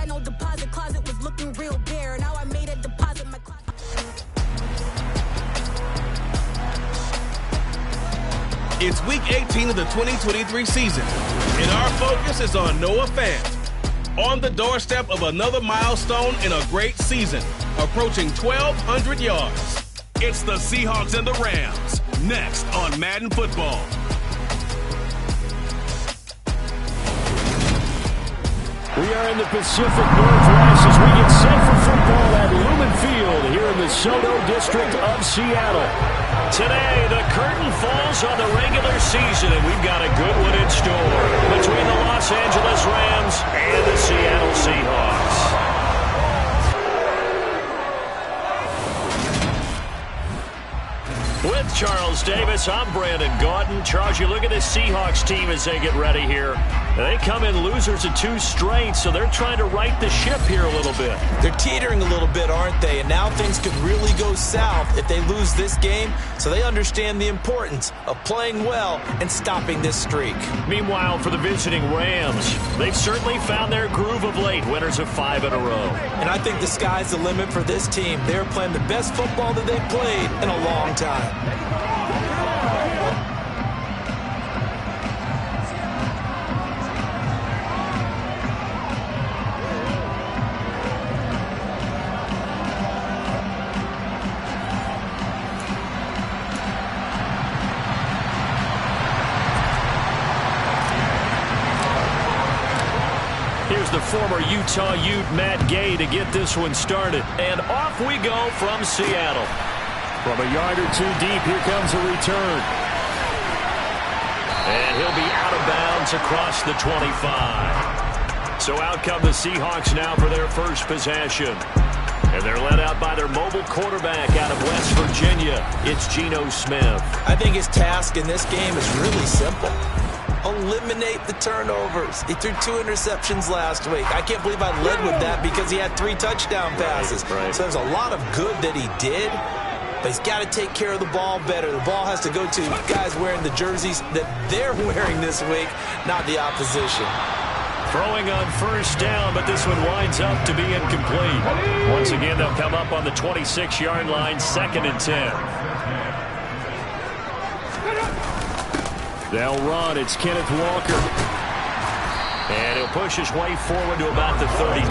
had no deposit, closet was looking real bare. Now I made a deposit, my closet. It's week 18 of the 2023 season, and our focus is on Noah Fant. On the doorstep of another milestone in a great season, approaching 1,200 yards. It's the Seahawks and the Rams, next on Madden Football. We are in the Pacific Northwest as we get set for football at Lumen Field here in the SoDo district of Seattle. Today, the curtain falls on the regular season, and we've got a good one in store between the Los Angeles Rams and the Seattle Seahawks. With Charles Davis, I'm Brandon Gaudin. Charles, you look at this Seahawks team as they get ready here. They come in losers of 2 straight, so they're trying to right the ship here a little bit. They're teetering a little bit, aren't they? And now things could really go south if they lose this game, so they understand the importance of playing well and stopping this streak. Meanwhile, for the visiting Rams, they've certainly found their groove of late, winners of 5 in a row. And I think the sky's the limit for this team. They're playing the best football that they've played in a long time. Here's the former Utah Ute Matt Gay to get this one started. And off we go from Seattle. From a yard or 2 deep, here comes a return. And he'll be out of bounds across the 25. So out come the Seahawks now for their first possession. And they're led out by their mobile quarterback out of West Virginia. It's Geno Smith. I think his task in this game is really simple. Eliminate the turnovers. He threw 2 interceptions last week. I can't believe I led with that because he had 3 touchdown passes. Right. So there's a lot of good that he did, but he's got to take care of the ball better. The ball has to go to guys wearing the jerseys that they're wearing this week, not the opposition. Throwing on first down, but this one winds up to be incomplete. Once again, they'll come up on the 26-yard line, 2nd and 10. They'll run. It's Kenneth Walker. And he'll push his way forward to about the 32.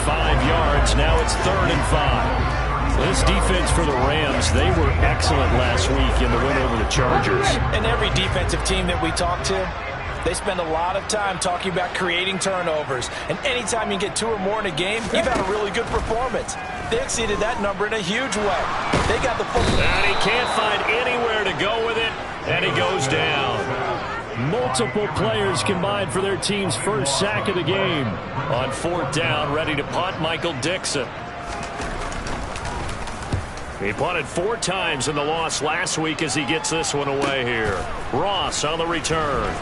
5 yards. Now it's 3rd and 5. This defense for the Rams, they were excellent last week in the win over the Chargers. And every defensive team that we talk to, they spend a lot of time talking about creating turnovers. And anytime you get 2 or more in a game, you've had a really good performance. They exceeded that number in a huge way. They got the football. And he can't find anywhere to go with it. And he goes down. Multiple players combined for their team's first sack of the game. On 4th down, ready to punt, Michael Dixon. He punted 4 times in the loss last week as he gets this one away here. Ross on the return.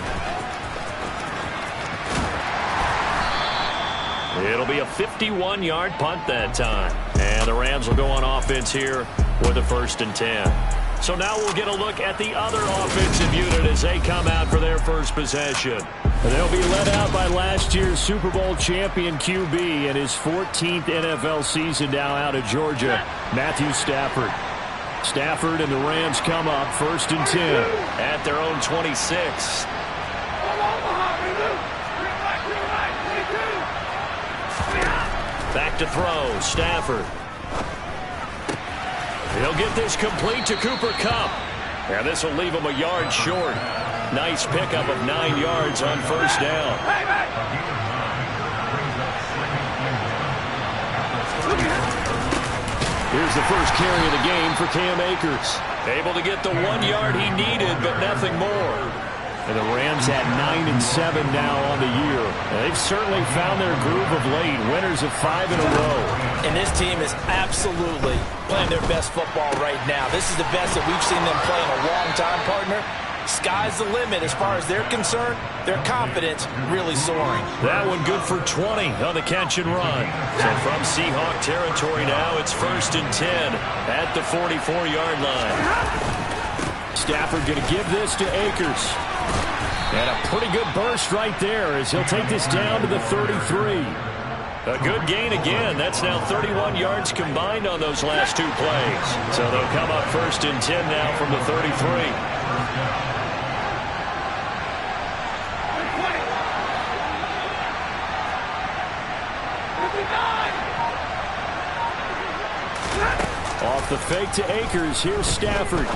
It'll be a 51-yard punt that time. And the Rams will go on offense here with a 1st and 10. So now we'll get a look at the other offensive unit as they come out for their first possession. They'll be led out by last year's Super Bowl champion QB in his 14th NFL season now out of Georgia, Matthew Stafford. Stafford and the Rams come up 1st and 10 at their own 26. Back to throw, Stafford. He'll get this complete to Cooper Kupp. And this will leave him a yard short. Nice pickup of 9 yards on 1st down. Here's the first carry of the game for Cam Akers. Able to get the 1 yard he needed, but nothing more. And the Rams at 9-7 now on the year. And they've certainly found their groove of late. Winners of 5 in a row. And this team is absolutely playing their best football right now. This is the best that we've seen them play in a long time, partner. Sky's the limit as far as they're concerned. Their confidence really soaring. That one good for 20 on the catch and run. So from Seahawk territory now, it's 1st and 10 at the 44-yard line. Stafford going to give this to Akers. And a pretty good burst right there as he'll take this down to the 33. A good gain again. That's now 31 yards combined on those last two plays. So they'll come up 1st and 10 now from the 33. Off the fake to Akers. Here's Stafford.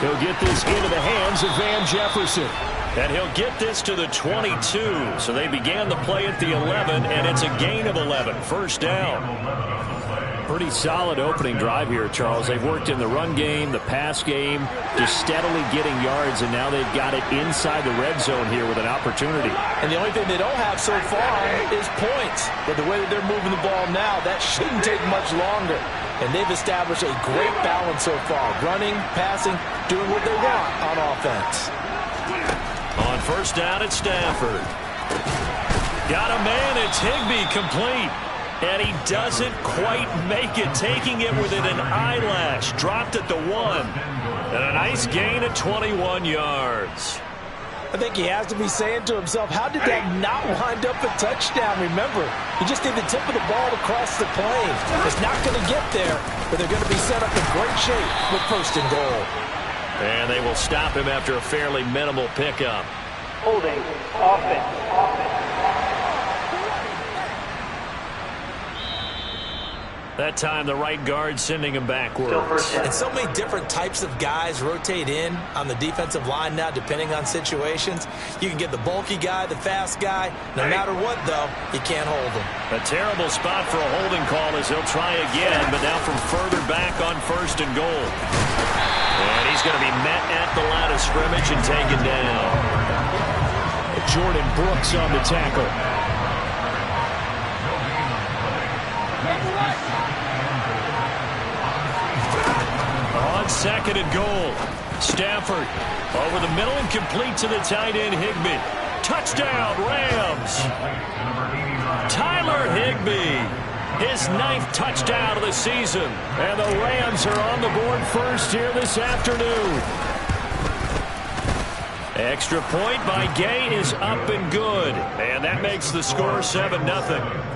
He'll get this into the hands of Van Jefferson. And he'll get this to the 22. So they began the play at the 11, and it's a gain of 11. 1st down. Pretty solid opening drive here, Charles. They've worked in the run game, the pass game, just steadily getting yards, and now they've got it inside the red zone here with an opportunity. And the only thing they don't have so far is points. But the way that they're moving the ball now, that shouldn't take much longer. And they've established a great balance so far. Running, passing, doing what they want on offense. On 1st down, it's Stafford. Got a man. It's Higbee complete. And he doesn't quite make it, taking it within an eyelash. Dropped at the 1. And a nice gain of 21 yards. I think he has to be saying to himself, how did that not wind up a touchdown? Remember, he just did the tip of the ball across the plane. It's not going to get there, but they're going to be set up in great shape with 1st and goal. And they will stop him after a fairly minimal pickup. Holding, offense. That time, the right guard sending him backwards. And so many different types of guys rotate in on the defensive line now, depending on situations. You can get the bulky guy, the fast guy. No matter what, though, you can't hold him. A terrible spot for a holding call as he'll try again, but now from further back on 1st and goal. And he's going to be met at the line of scrimmage and taken down. Jordan Brooks on the tackle. On 2nd and goal, Stafford over the middle and complete to the tight end Higbee. Touchdown, Rams. Tyler Higbee, his 9th touchdown of the season. And the Rams are on the board first here this afternoon. Extra point by Gay is up and good. And that makes the score 7-0.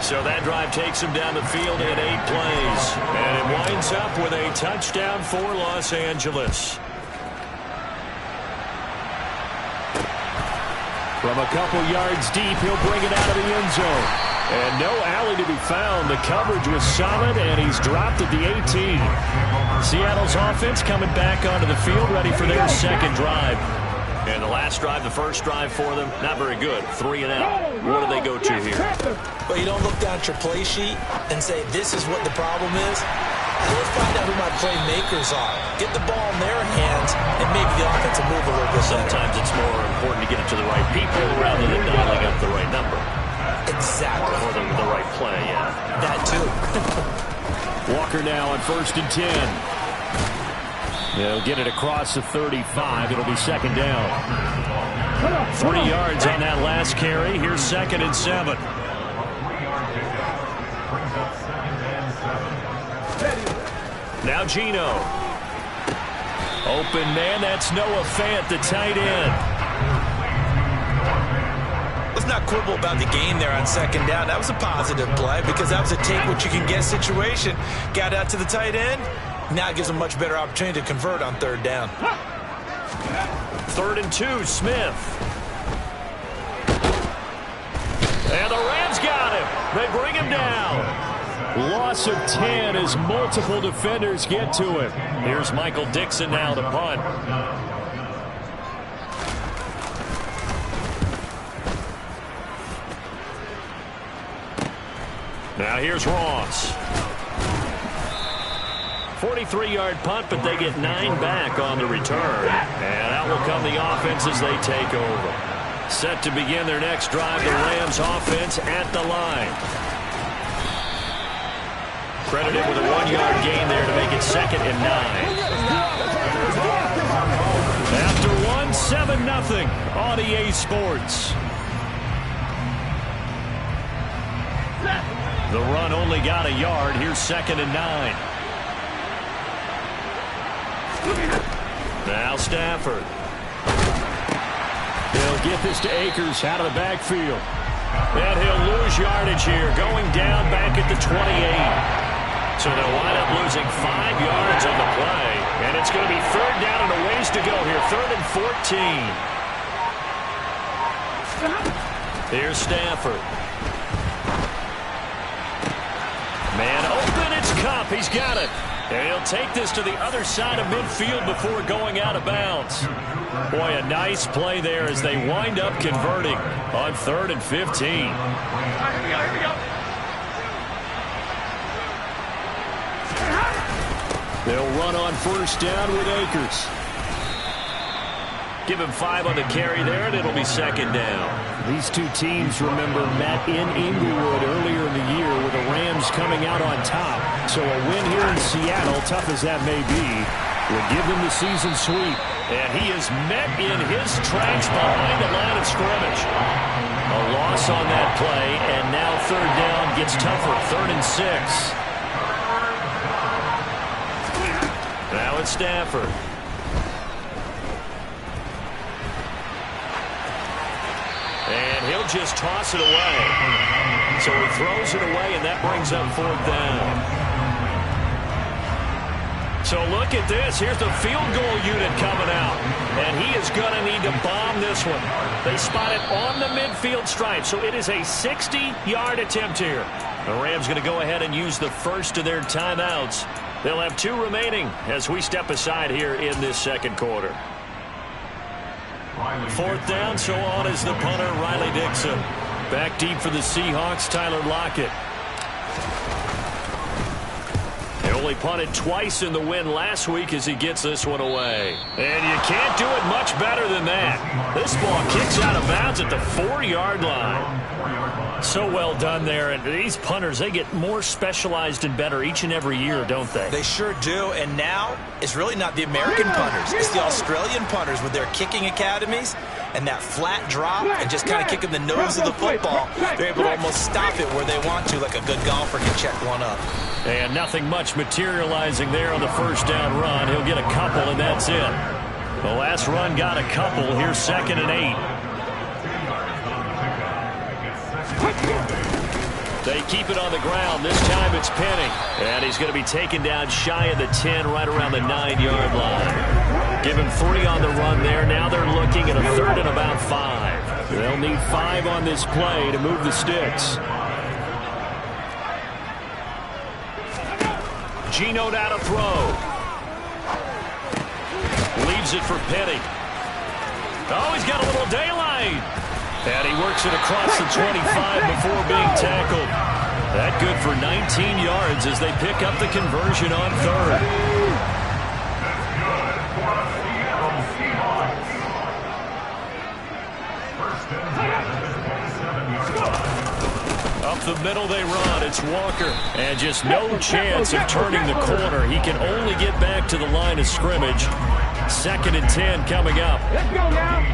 So that drive takes him down the field in 8 plays. And it winds up with a touchdown for Los Angeles. From a couple yards deep, he'll bring it out of the end zone. And no alley to be found. The coverage was solid, and he's dropped at the 18. Seattle's offense coming back onto the field, ready for their 2nd drive. And the last drive, the first drive for them, not very good. 3 and out. What do they go to here? Well, you don't look down at your play sheet and say, this is what the problem is. Let's find out who my playmakers are. Get the ball in their hands, and maybe the offense will move a little bit better. Sometimes it's more important to get it to the right people rather than dialing up the right number. Exactly. Or the right play, yeah. That too. Walker now on 1st and 10. They'll get it across the 35. It'll be 2nd down. 3 yards on that last carry. Here's 2nd and 7. Now Geno. Open man, that's Noah Fant, the tight end. Let's not quibble about the gain there on 2nd down. That was a positive play because that was a take-what-you-can-get situation. Got out to the tight end. Now it gives them a much better opportunity to convert on 3rd down. 3rd and 2, Smith. And the Rams got him. They bring him down. Loss of 10 as multiple defenders get to him. Here's Michael Dixon now to punt. Now here's Ross. 43-yard punt, but they get 9 back on the return. And out will come the offense as they take over. Set to begin their next drive, the Rams offense at the line. Credited with a 1-yard gain there to make it 2nd and 9. After one, 7-0 on EA Sports. The run only got a yard. Here's 2nd and 9. Now Stafford. They'll get this to Akers out of the backfield. And he'll lose yardage here, going down back at the 28. So they'll wind up losing 5 yards on the play. And it's going to be 3rd down and a ways to go here. 3rd and 14. Here's Stafford. Man open, it's Kupp. He's got it. And he'll take this to the other side of midfield before going out of bounds. Boy, a nice play there as they wind up converting on 3rd and 15. Here we go. They'll run on 1st down with Akers. Give him 5 on the carry there, and it'll be 2nd down. These two teams, remember, met in Inglewood earlier in the year with the Rams coming out on top. So a win here in Seattle, tough as that may be, would give them the season sweep. And he is met in his tracks behind the line of scrimmage. A loss on that play, and now 3rd down gets tougher. 3rd and 6. Now it's Stafford. And he'll just toss it away. So he throws it away, and that brings up 4th down. So look at this. Here's the field goal unit coming out. And he is going to need to bomb this one. They spot it on the midfield stripe. So it is a 60-yard attempt here. The Rams going to go ahead and use the first of their timeouts. They'll have 2 remaining as we step aside here in this 2nd quarter. 4th down, so on is the punter, Riley Dixon. Back deep for the Seahawks, Tyler Lockett. They only punted twice in the win last week as he gets this one away. And you can't do it much better than that. This ball kicks out of bounds at the 4-yard line. So well done there, and these punters, they get more specialized and better each and every year, don't they? They sure do, and now it's really not the American punters. It's the Australian punters with their kicking academies and that flat drop and just kind of kicking the nose of the football. They're able to almost stop it where they want to, like a good golfer can check one up. And nothing much materializing there on the 1st down run. He'll get a couple, and that's it. The last run got a couple. Here's 2nd and 8. They keep it on the ground. This time it's Penny. And he's going to be taken down shy of the 10, right around the 9-yard line. Give him 3 on the run there. Now they're looking at a 3rd and about 5. They'll need 5 on this play to move the sticks. Geno now to throw. Leaves it for Penny. Oh, he's got a little daylight. And he works it across the 25 before being tackled. That good for 19 yards as they pick up the conversion on 3rd. Up the middle they run. It's Walker. And just no chance of turning the corner. He can only get back to the line of scrimmage. 2nd and 10 coming up. Let's go now.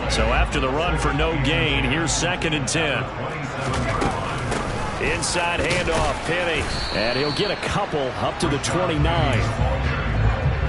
So after the run for no gain, here's 2nd and 10. Inside handoff, Penny. And he'll get a couple up to the 29.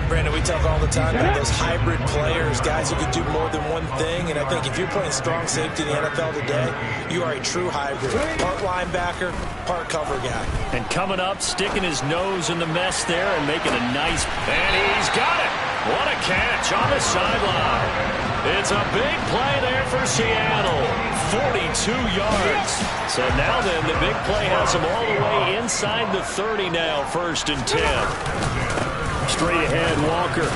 Brandon, we talk all the time about those hybrid players, guys who can do more than one thing. And I think if you're playing strong safety in the NFL today, you are a true hybrid. Part linebacker, part cover guy. And coming up, sticking his nose in the mess there and making a nice... And he's got it! What a catch on the sideline. It's a big play there for Seattle. 42 yards. So now then, the big play has him all the way inside the 30 now, 1st and 10. Straight ahead, Walker.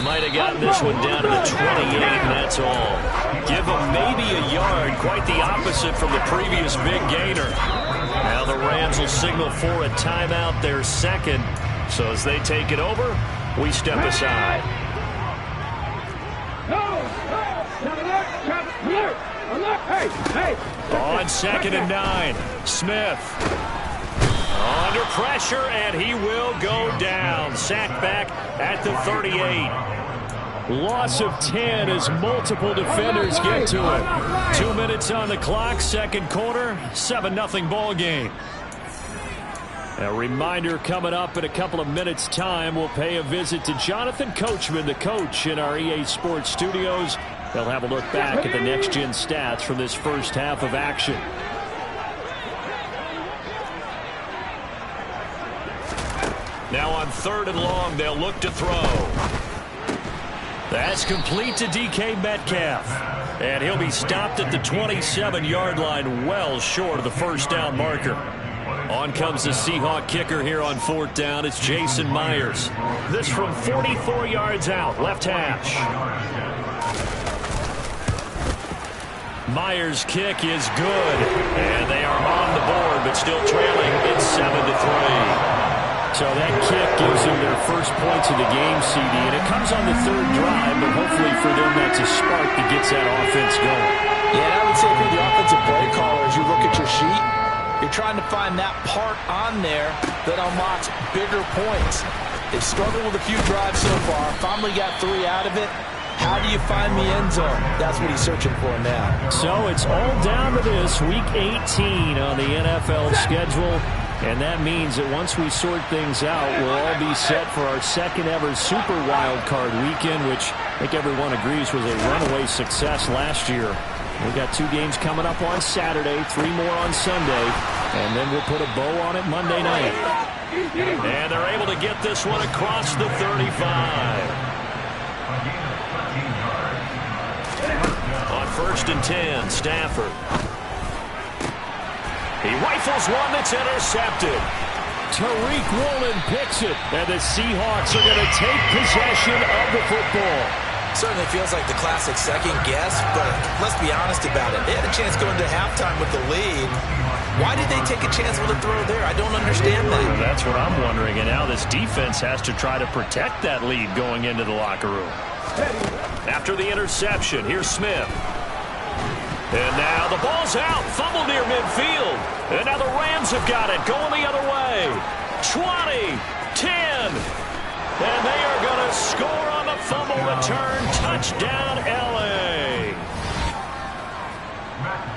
Might have gotten this one down to the 28, and that's all. Give him maybe a yard, quite the opposite from the previous big gainer. Now the Rams will signal for a timeout, their 2nd. So as they take it over, we step aside. On 2nd and 9, Smith. Under pressure, and he will go down. Sacked back at the 38. Loss of 10 as multiple defenders get to him. 2 minutes on the clock, 2nd quarter, 7-0 ball game. A reminder coming up in a couple of minutes' time, we'll pay a visit to Jonathan Coachman, the coach in our EA Sports studios. They'll have a look back at the next-gen stats from this first half of action. Now on 3rd and long, they'll look to throw. That's complete to DK Metcalf. And he'll be stopped at the 27-yard line, well short of the first down marker. On comes the Seahawk kicker here on 4th down. It's Jason Myers. This from 44 yards out, left hash. Myers' kick is good. And they are on the board, but still trailing. It's 7-3. So that kick gives them their first points of the game, CD, and it comes on the 3rd drive, but hopefully for them that's a spark that gets that offense going. Yeah, and I would say if you're the offensive play caller, as you look at your sheet, you're trying to find that part on there that unlocks bigger points. They've struggled with a few drives so far, finally got 3 out of it. How do you find the end zone? That's what he's searching for now. So it's all down to this, Week 18 on the NFL schedule. And that means that once we sort things out, we'll all be set for our second ever Super Wild Card weekend, which I think everyone agrees was a runaway success last year. We've got 2 games coming up on Saturday, 3 more on Sunday, and then we'll put a bow on it Monday night. And they're able to get this one across the 35. On 1st and 10, Stafford. He rifles one that's intercepted. Tariq Woolen picks it, and the Seahawks are going to take possession of the football. Certainly feels like the classic second guess, but let's be honest about it. They had a chance going to halftime with the lead. Why did they take a chance with a throw there? I don't understand that. Well, that's what I'm wondering, and now this defense has to try to protect that lead going into the locker room. After the interception, here's Smith. And now the ball's out. Fumble near midfield. And now the Rams have got it. Going the other way. 20, 10. And they are going to score on the fumble return. Touchdown, L.A.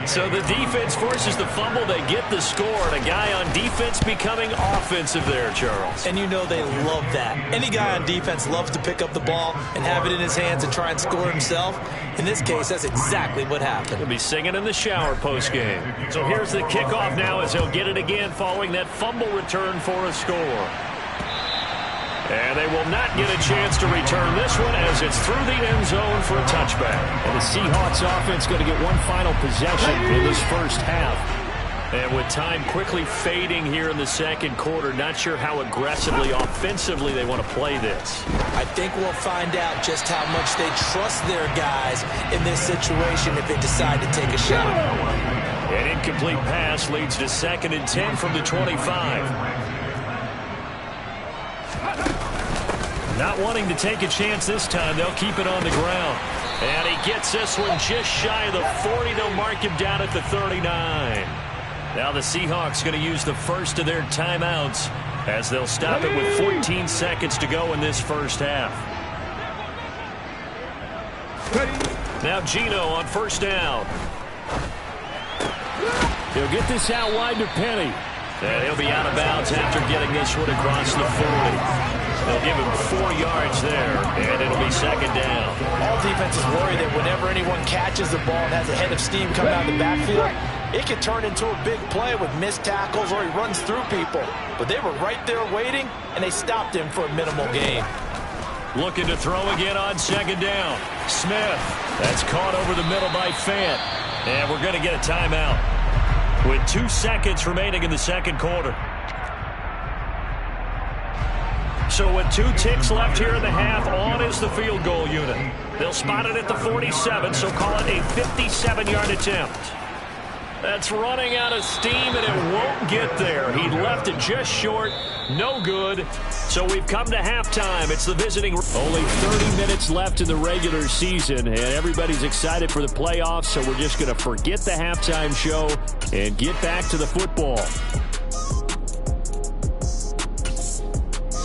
So the defense forces the fumble. They get the score. And a guy on defense becoming offensive there, Charles. And you know they love that. Any guy on defense loves to pick up the ball and have it in his hands and try and score himself. In this case, that's exactly what happened. He'll be singing in the shower post-game. So here's the kickoff now as they'll get it again following that fumble return for a score. And they will not get a chance to return this one as it's through the end zone for a touchback. And the Seahawks offense going to get one final possession in this first half. And with time quickly fading here in the second quarter, not sure how aggressively, offensively they want to play this. I think we'll find out just how much they trust their guys in this situation if they decide to take a shot. An incomplete pass leads to 2nd and 10 from the 25. Not wanting to take a chance this time, they'll keep it on the ground. And he gets this one just shy of the 40. They'll mark him down at the 39. Now the Seahawks going to use the first of their timeouts as they'll stop it with 14 seconds to go in this first half. Now Geno on 1st down. He'll get this out wide to Penny. And he'll be out of bounds after getting this one across the 40. They'll give him 4 yards there, and it'll be 2nd down. All defenses worry that whenever anyone catches the ball and has a head of steam coming out of the backfield, it can turn into a big play with missed tackles or he runs through people. But they were right there waiting, and they stopped him for a minimal gain. Looking to throw again on 2nd down. Smith. That's caught over the middle by Fant. And we're going to get a timeout with 2 seconds remaining in the second quarter. So with 2 ticks left here in the half, on is the field goal unit. They'll spot it at the 47, so call it a 57-yard attempt. That's running out of steam, and it won't get there. He left it just short. No good. So we've come to halftime. It's the visiting. Only 30 minutes left in the regular season, and everybody's excited for the playoffs, so we're just going to forget the halftime show and get back to the football.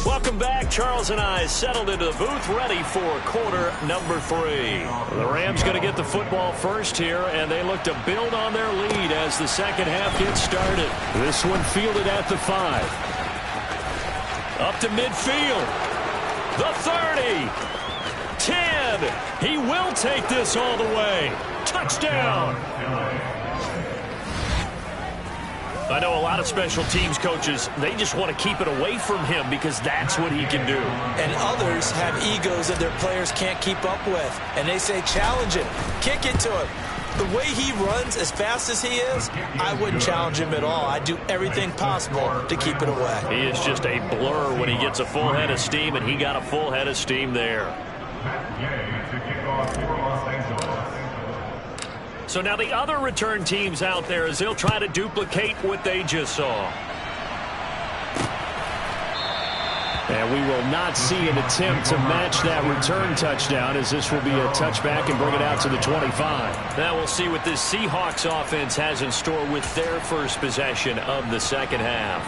Welcome back. Charles and I settled into the booth, ready for quarter number 3. The Rams going to get the football first here, and they look to build on their lead as the second half gets started. This one fielded at the 5. Up to midfield. The 30. 10. again. He will take this all the way. Touchdown. I know a lot of special teams coaches, they just want to keep it away from him because that's what he can do. And others have egos that their players can't keep up with. And they say, challenge him, kick it to him. The way he runs as fast as he is, I wouldn't challenge him at all. I'd do everything possible to keep it away. He is just a blur when he gets a full head of steam, and he got a full head of steam there. So now the other return teams out there as they'll try to duplicate what they just saw. And we will not see an attempt to match that return touchdown, as this will be a touchback and bring it out to the 25. Now we'll see what this Seahawks offense has in store with their first possession of the second half.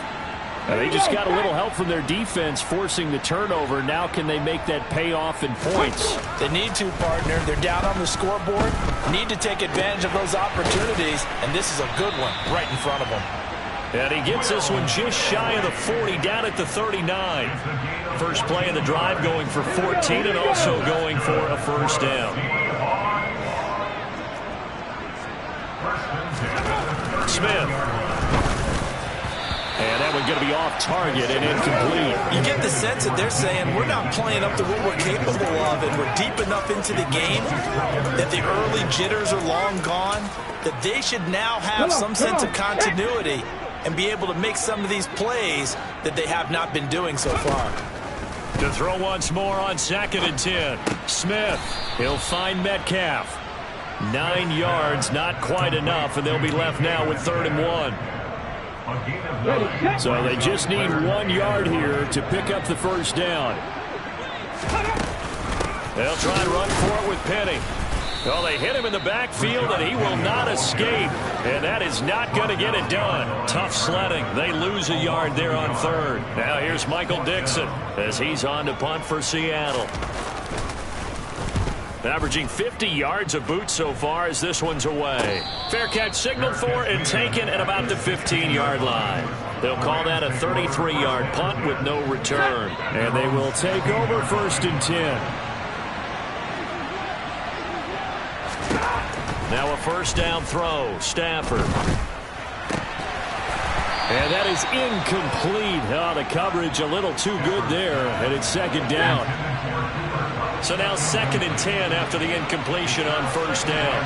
They just got a little help from their defense forcing the turnover. Now can they make that pay off in points? They need to, partner. They're down on the scoreboard. Need to take advantage of those opportunities, and this is a good one right in front of them. And he gets this one just shy of the 40, down at the 39. First play of the drive going for 14 and also going for a first down. Smith. And that one's going to be off target and incomplete. You get the sense that they're saying we're not playing up to what we're capable of, and we're deep enough into the game that the early jitters are long gone, that they should now have some sense of continuity and be able to make some of these plays that they have not been doing so far. To throw once more on 2nd and 10. Smith, he'll find Metcalf. 9 yards, not quite enough, and they'll be left now with 3rd and 1. So they just need 1 yard here to pick up the first down. They'll try and run for it with Penny. Well, they hit him in the backfield, and he will not escape. And that is not going to get it done. Tough sledding. They lose a yard there on 3rd. Now here's Michael Dixon as he's on to punt for Seattle. Averaging 50 yards a boot so far as this one's away. Fair catch signaled for and taken at about the 15-yard line. They'll call that a 33-yard punt with no return. And they will take over 1st and 10. Now a first down throw. Stafford. And that is incomplete. Oh, the coverage a little too good there, and it's 2nd down. So now 2nd and 10 after the incompletion on first down.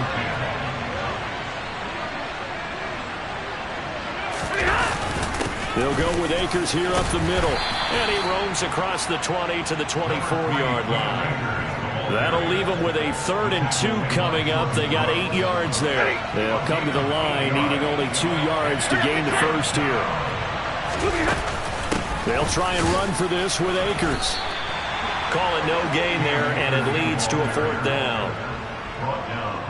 They'll go with Akers here up the middle. And he roams across the 20 to the 24-yard line. That'll leave them with a 3rd and 2 coming up. They got 8 yards there. They'll come to the line needing only 2 yards to gain the first here. They'll try and run for this with Akers. Call it no gain there, and it leads to a 4th down.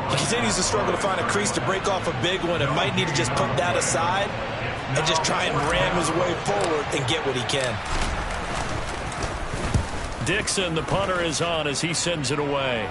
He continues to struggle to find a crease to break off a big one and might need to just put that aside and just try and ram his way forward and get what he can. Dixon, the punter, is on as he sends it away.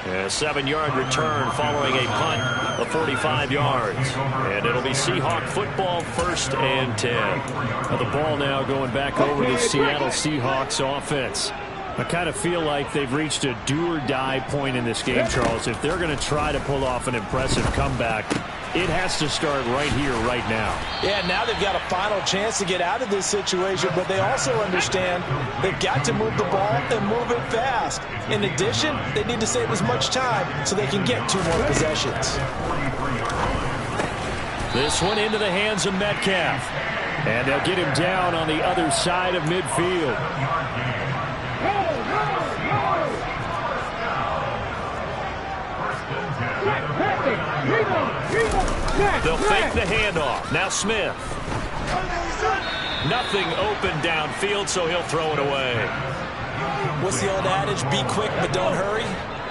A 7-yard return following a punt of 45 yards. And it'll be Seahawk football, 1st and 10. Now the ball now going back over to Seattle Seahawks offense. I kind of feel like they've reached a do-or-die point in this game, Charles. If they're going to try to pull off an impressive comeback, it has to start right here, right now. Yeah, now they've got a final chance to get out of this situation, but they also understand they've got to move the ball and move it fast. In addition, they need to save as much time so they can get 2 more possessions. This one into the hands of Metcalf. And they'll get him down on the other side of midfield. They'll fake the handoff. Now Smith. Nothing open downfield, so he'll throw it away. What's the old adage? Be quick, but don't hurry.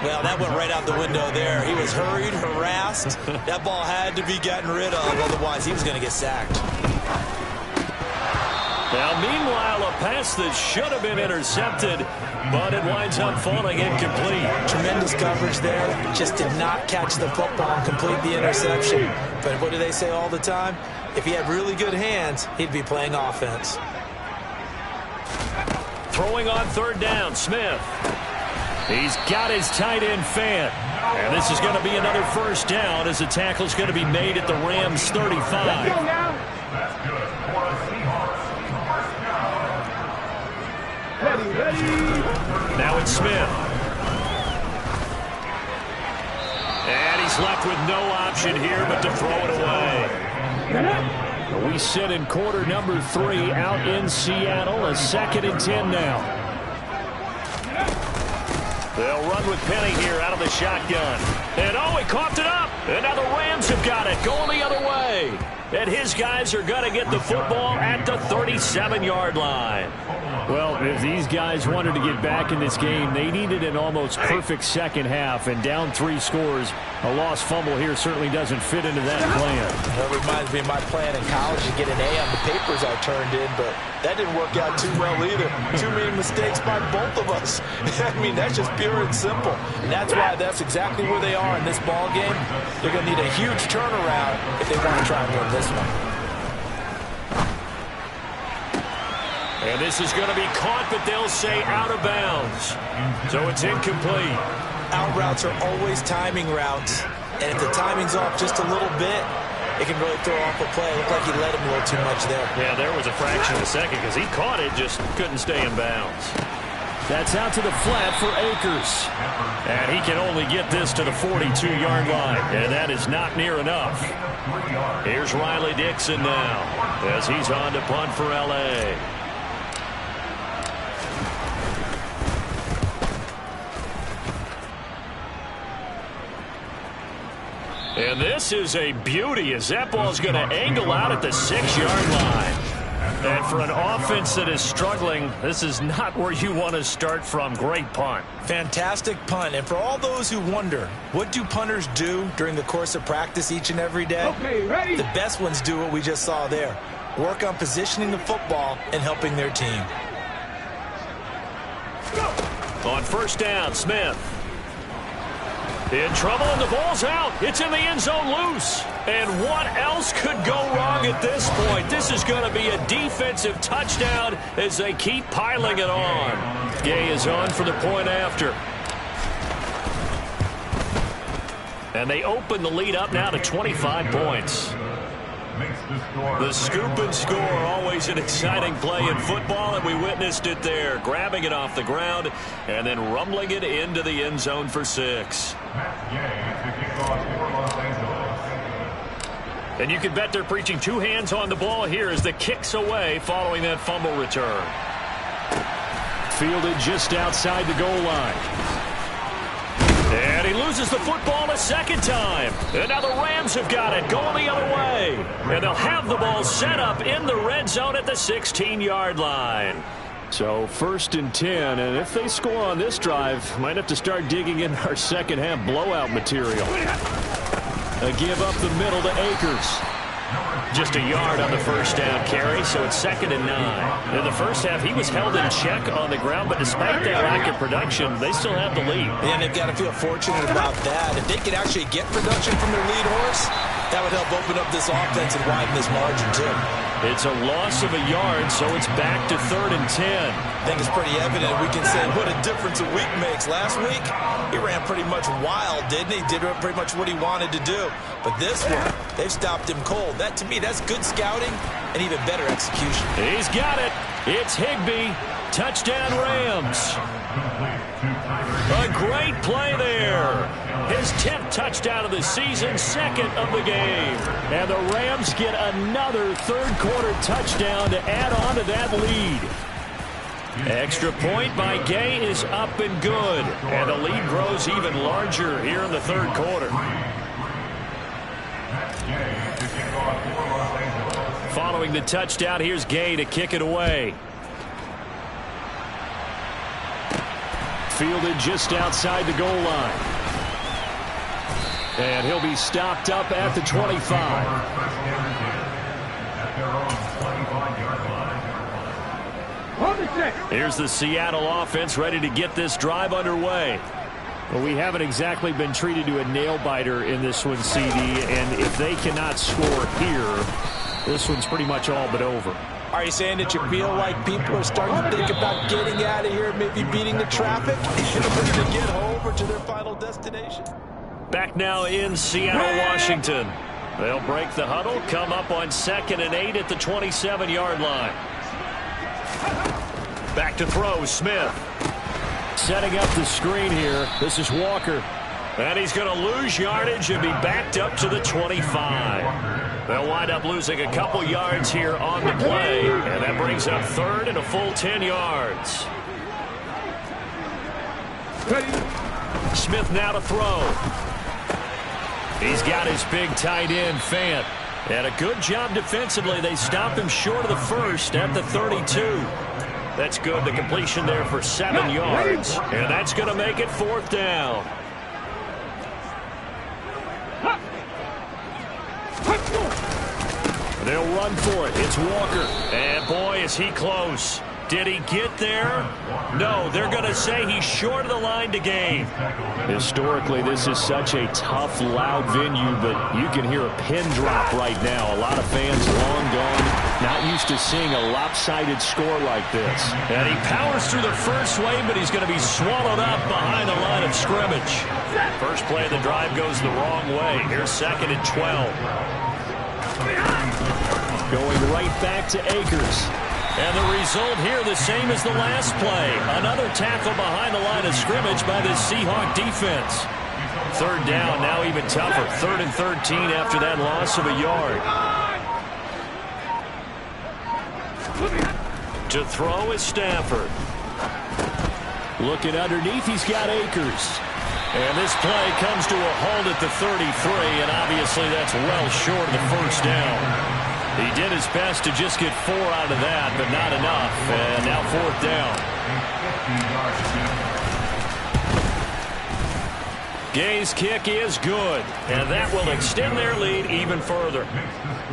Well, that went right out the window there. He was hurried, harassed. That ball had to be gotten rid of, otherwise he was going to get sacked. Now, meanwhile, a pass that should have been intercepted, but it winds up falling incomplete. Tremendous coverage there. Just did not catch the football and complete the interception. But what do they say all the time? If he had really good hands, he'd be playing offense. throwing on third down, Smith. He's got his tight end fan. And this is going to be another first down as the tackle's going to be made at the Rams' 35. Now it's Smith. And he's left with no option here but to throw it away. We sit in quarter number 3 out in Seattle. A 2nd and 10 now. They'll run with Penny here out of the shotgun. And he coughed it up. And now the Rams have got it going the other way. And his guys are going to get the football at the 37-yard line. Well, if these guys wanted to get back in this game, they needed an almost perfect second half. And down 3 scores, a lost fumble here certainly doesn't fit into that plan. That reminds me of my plan in college to get an A on the papers I turned in, but that didn't work out too well either. Too many mistakes by both of us. I mean, that's just pure and simple. And that's why that's exactly where they are in this ball game. They're going to need a huge turnaround if they want to try and win this one. And this is going to be caught, but they'll say out of bounds. So it's incomplete. Out routes are always timing routes. And if the timing's off just a little bit, it can really throw off a play. It looked like he let him a little too much there. Yeah, there was a fraction of a second because he caught it, just couldn't stay in bounds. That's out to the flat for Akers. And he can only get this to the 42-yard line, and that is not near enough. Here's Riley Dixon now as he's on to punt for L.A. And this is a beauty as that ball's going to angle out at the 6-yard line. And for an offense that is struggling, this is not where you want to start from. Great punt. Fantastic punt. And for all those who wonder, what do punters do during the course of practice each and every day? Okay, ready? The best ones do what we just saw there. Work on positioning the football and helping their team. On first down, Smith. In trouble, and the ball's out. It's in the end zone loose. And what else could go wrong at this point? This is going to be a defensive touchdown as they keep piling it on. Gay is on for the point after. And they open the lead up now to 25 points. The scoop and score, always an exciting play in football, and we witnessed it there. Grabbing it off the ground and then rumbling it into the end zone for 6. And you can bet they're preaching 2 hands on the ball here as the kick's away following that fumble return. Fielded just outside the goal line. And he loses the football a second time. And now the Rams have got it going the other way. And they'll have the ball set up in the red zone at the 16-yard line. So 1st and 10, and if they score on this drive, might have to start digging in our second half blowout material. A give up the middle to Akers. Just a yard on the first down carry, so it's 2nd and 9. In the first half, he was held in check on the ground, but despite that lack of production, they still have the lead. And they've got to feel fortunate about that. If they could actually get production from their lead horse, that would help open up this offense and widen this margin, too. It's a loss of a yard, so it's back to 3rd and 10. I think it's pretty evident. We can say what a difference a week makes. Last week, he ran pretty much wild, didn't he? Did pretty much what he wanted to do. But this one, they've stopped him cold. That, to me, that's good scouting and even better execution. He's got it. It's Higbee. Touchdown, Rams. A great play there. His 10th touchdown of the season, 2nd of the game. And the Rams get another third-quarter touchdown to add on to that lead. Extra point by Gay is up and good. And the lead grows even larger here in the third quarter. Following the touchdown, here's Gay to kick it away. Fielded just outside the goal line. And he'll be stopped up at the 25. Here's the Seattle offense ready to get this drive underway. Well, we haven't exactly been treated to a nail-biter in this one, CD, and if they cannot score here, this one's pretty much all but over. Are you saying that you feel like people are starting to think about getting out of here, maybe beating the traffic in order to get home or to their final destination? Back now in Seattle, Washington. They'll break the huddle, come up on 2nd and 8 at the 27-yard line. Back to throw, Smith. Setting up the screen here. This is Walker. And he's going to lose yardage and be backed up to the 25. They'll wind up losing a couple yards here on the play, and that brings up 3rd and a full 10 yards. Smith now to throw. He's got his big tight end, Fant. And a good job defensively. They stopped him short of the first at the 32. That's good. The completion there for 7 yards. And that's going to make it 4th down. They'll run for it. It's Walker. And boy, is he close. Did he get there? No, they're going to say he's short of the line to gain. Historically, this is such a tough, loud venue, but you can hear a pin drop right now. A lot of fans long gone, not used to seeing a lopsided score like this. And he powers through the first wave, but he's going to be swallowed up behind the line of scrimmage. First play of the drive goes the wrong way. Here's 2nd and 12. Going right back to Akers. And the result here the same as the last play. Another tackle behind the line of scrimmage by the Seahawk defense. 3rd down, now even tougher. 3rd and 13 after that loss of a yard. To throw is Stafford. Looking underneath, he's got Akers. And this play comes to a halt at the 33, and obviously that's well short of the first down. He did his best to just get 4 out of that, but not enough. And now 4th down. Gay's kick is good, and that will extend their lead even further.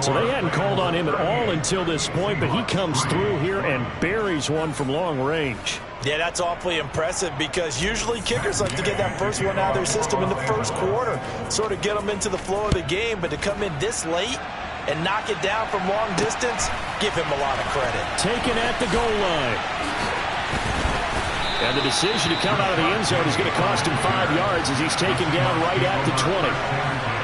So they hadn't called on him at all until this point, but he comes through here and buries one from long range. Yeah, that's awfully impressive because usually kickers like to get that first one out of their system in the first quarter, sort of get them into the flow of the game, but to come in this late and knock it down from long distance, give him a lot of credit. Taken at the goal line. And the decision to come out of the end zone is going to cost him 5 yards as he's taken down right at the 20.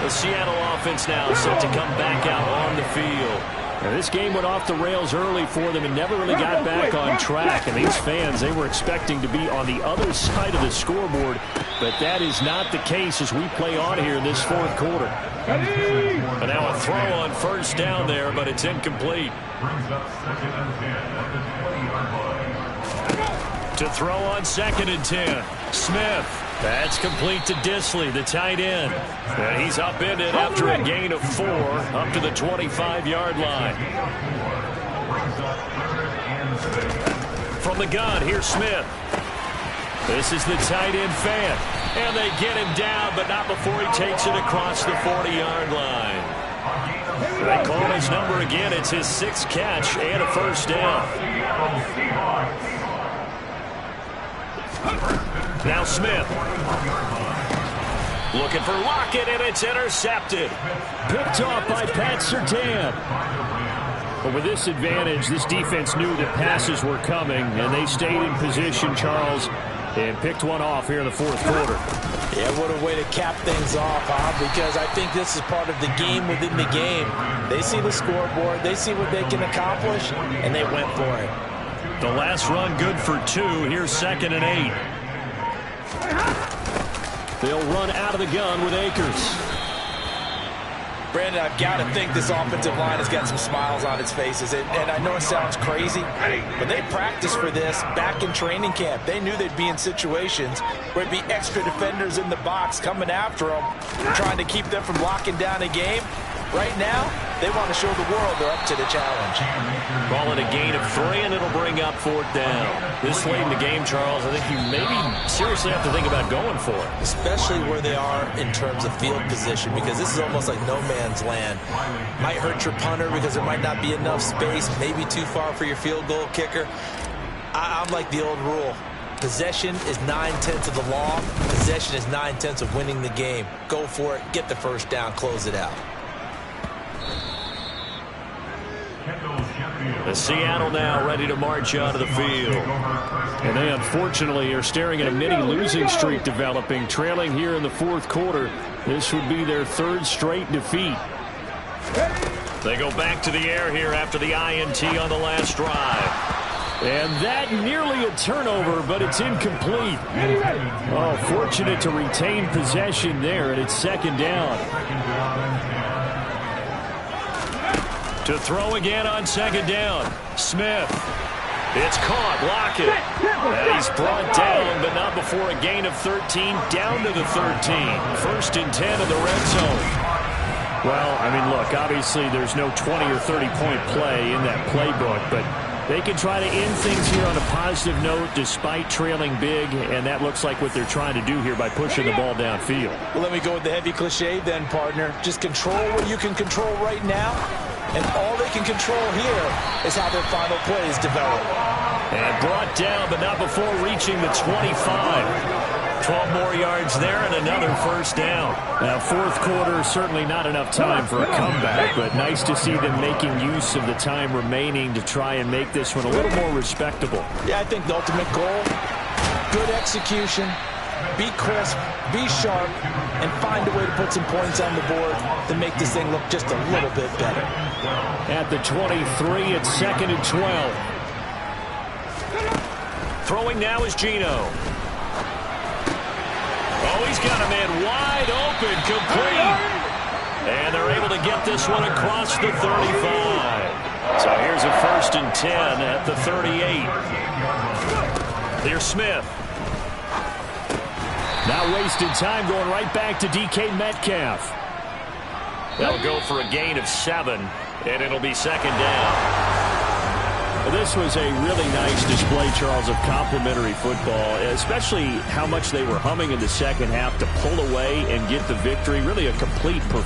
The Seattle offense now set to come back out on the field. Now, this game went off the rails early for them and never really got back on track. And these fans, they were expecting to be on the other side of the scoreboard, but that is not the case as we play on here in this 4th quarter. And now a throw on 1st down there, but it's incomplete. To throw on 2nd and 10. Smith. That's complete to Disley, the tight end. And he's upended after a gain of 4 up to the 25-yard line. From the gun, here's Smith. This is the tight end, Fant. And they get him down, but not before he takes it across the 40-yard line. They call his number again. It's his 6th catch and a 1st down. Now Smith. Looking for Lockett, and it's intercepted. Picked off by Pat Surtain. But with this advantage, this defense knew that passes were coming, and they stayed in position, Charles, and picked one off here in the 4th quarter. Yeah, what a way to cap things off, huh? Because I think this is part of the game within the game. They see the scoreboard, they see what they can accomplish, and they went for it. The last run good for 2. Here's 2nd and 8. They'll run out of the gun with Akers. Brandon, I've got to think this offensive line has got some smiles on its faces. And I know it sounds crazy, but they practiced for this back in training camp. They knew they'd be in situations where it'd be extra defenders in the box coming after them, trying to keep them from locking down a game. Right now, they want to show the world they're up to the challenge. Ball at a gain of 3, and it'll bring up 4th down. This late in the game, Charles, I think you maybe seriously have to think about going for it. Especially where they are in terms of field position, because this is almost like no man's land. Might hurt your punter because there might not be enough space, maybe too far for your field goal kicker. I'm like the old rule. Possession is 9/10 of the law. Possession is 9/10 of winning the game. Go for it, get the 1st down, close it out. The Seattle now ready to march onto the field. And they unfortunately are staring at a mini losing streak developing, trailing here in the fourth quarter. This would be their third straight defeat. They go back to the air here after the INT on the last drive. And that nearly a turnover, but it's incomplete. Oh, fortunate to retain possession there, and it's second down. To throw again on second down. Smith. It's caught. Lockett. And he's brought down, but not before a gain of 13, down to the 13. First and 10 in the red zone. Well, I mean, look, obviously there's no 20 or 30-point play in that playbook, but they can try to end things here on a positive note despite trailing big, and that looks like what they're trying to do here by pushing the ball downfield. Well, let me go with the heavy cliche then, partner. Just control what you can control right now, and all they can control here is how their final plays develop. And brought down, but not before reaching the 25. 12 more yards there and another first down. Now, fourth quarter, certainly not enough time for a comeback, but nice to see them making use of the time remaining to try and make this one a little more respectable. Yeah, I think the ultimate goal, good execution, be crisp, be sharp, and find a way to put some points on the board to make this thing look just a little bit better. At the 23, it's second and 12. Throwing now is Geno. Oh, he's got a man wide open, complete. And they're able to get this one across the 35. So here's a first and 10 at the 38. Here's Smith. Not wasting time, going right back to DK Metcalf. They'll go for a gain of 7, and it'll be second down. Well, this was a really nice display, Charles, of complimentary football, especially how much they were humming in the second half to pull away and get the victory. Really a complete performance.